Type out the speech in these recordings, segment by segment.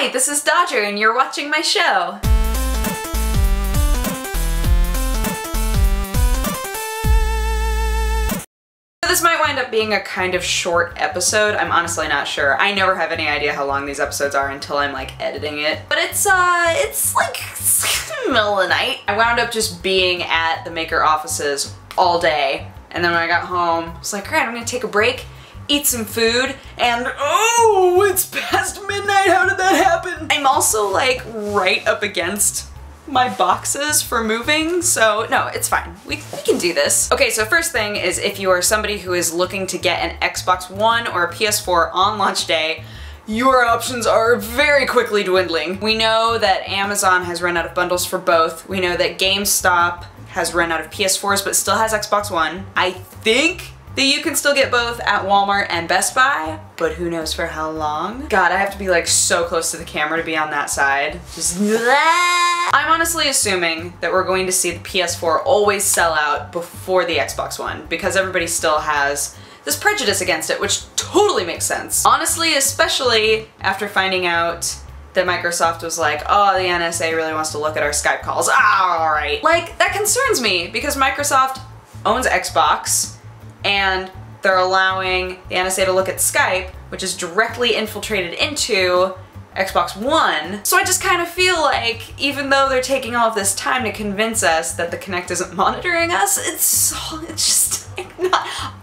Hi, this is Dodger and you're watching my show. This might wind up being a kind of short episode. I'm honestly not sure. I never have any idea how long these episodes are until I'm like editing it. But it's like middle of the night. I wound up just being at the maker offices all day. And then when I got home, I was like, alright, I'm gonna take a break, eat some food, and oh, it's past midnight, how did that happen? I'm also like right up against my boxes for moving, so no, it's fine. We can do this. Okay, so first thing is if you are somebody who is looking to get an Xbox One or a PS4 on launch day, your options are very quickly dwindling. We know that Amazon has run out of bundles for both. We know that GameStop has run out of PS4s but still has Xbox One. I think that you can still get both at Walmart and Best Buy, but who knows for how long? God, I have to be like so close to the camera to be on that side. Just I'm honestly assuming that we're going to see the PS4 always sell out before the Xbox One because everybody still has this prejudice against it, which totally makes sense. Honestly, especially after finding out that Microsoft was like, oh, the NSA really wants to look at our Skype calls. Ah, all right. Like, that concerns me because Microsoft owns Xbox and they're allowing the NSA to look at Skype, which is directly infiltrated into Xbox One. So I just kind of feel like even though they're taking all of this time to convince us that the Kinect isn't monitoring us, it's just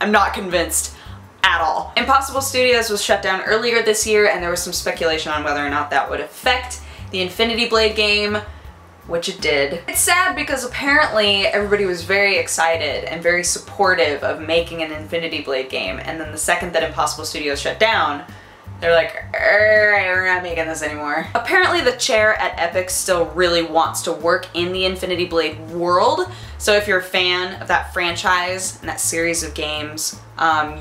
I'm not convinced at all. Impossible Studios was shut down earlier this year and there was some speculation on whether or not that would affect the Infinity Blade game, which it did. It's sad because apparently everybody was very excited and very supportive of making an Infinity Blade game, and then the second that Impossible Studios shut down, they're like, alright, we're not making this anymore. Apparently the chair at Epic still really wants to work in the Infinity Blade world, so if you're a fan of that franchise and that series of games,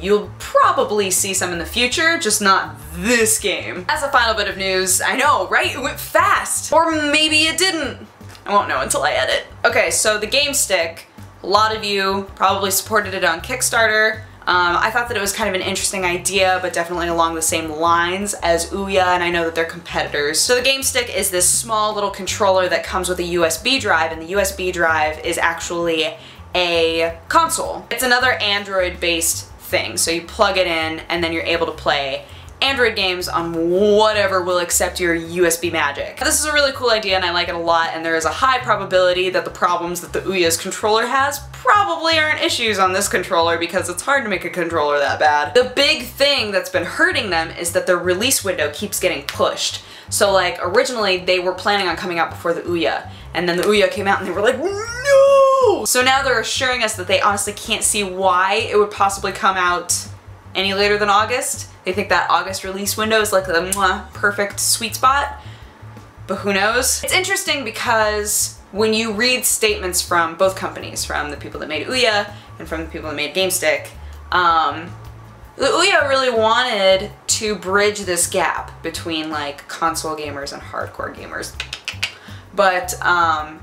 you'll probably see some in the future, just not this game. As a final bit of news, I know, right? It went fast! Or maybe it didn't. I won't know until I edit. Okay, so the GameStick, a lot of you probably supported it on Kickstarter. I thought that it was kind of an interesting idea, but definitely along the same lines as Ouya, and I know that they're competitors. So the GameStick is this small little controller that comes with a USB drive, and the USB drive is actually a console. It's another Android-based thing, so you plug it in and then you're able to play Android games on whatever will accept your USB magic. This is a really cool idea and I like it a lot, and there is a high probability that the problems that the Ouya's controller has probably aren't issues on this controller because it's hard to make a controller that bad. The big thing that's been hurting them is that their release window keeps getting pushed. So like originally they were planning on coming out before the Ouya, and then the Ouya came out and they were like, no! So now they're assuring us that they honestly can't see why it would possibly come out any later than August. They think that August release window is like the perfect sweet spot, but who knows? It's interesting because when you read statements from both companies, from the people that made Ouya and from the people that made GameStick, the Ouya really wanted to bridge this gap between like console gamers and hardcore gamers. But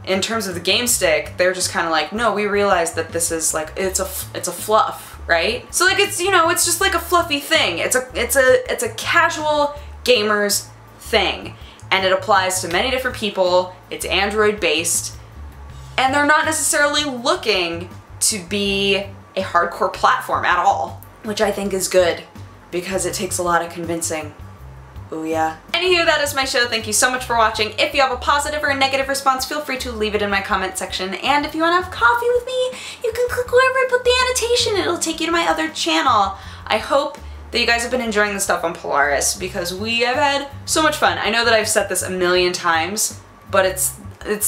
in terms of the GameStick, they're just kind of like, no, we realize that this is like, it's a fluff. Right? So like it's, you know, it's just like a fluffy thing. It's a casual gamer's thing. And it applies to many different people. It's Android based. And they're not necessarily looking to be a hardcore platform at all. Which I think is good because it takes a lot of convincing. Oh yeah. Anywho, that is my show. Thank you so much for watching. If you have a positive or a negative response, feel free to leave it in my comment section. And if you want to have coffee with me, you can click wherever I put the annotation. It'll take you to my other channel. I hope that you guys have been enjoying the stuff on Polaris because we have had so much fun. I know that I've said this a million times, but it's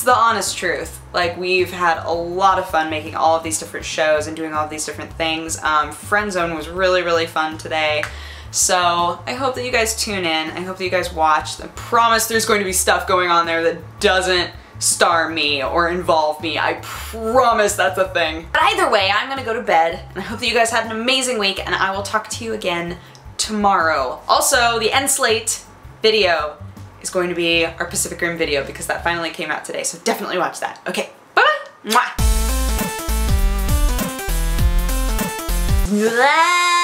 the honest truth. Like, we've had a lot of fun making all of these different shows and doing all of these different things. Friend Zone was really, really fun today. So I hope that you guys tune in. I hope that you guys watch. I promise there's going to be stuff going on there that doesn't star me or involve me. I promise that's a thing. But either way, I'm gonna go to bed, and I hope that you guys had an amazing week, and I will talk to you again tomorrow. Also, the end slate video is going to be our Pacific Rim video because that finally came out today, so definitely watch that. Okay, bye-bye! Mwah!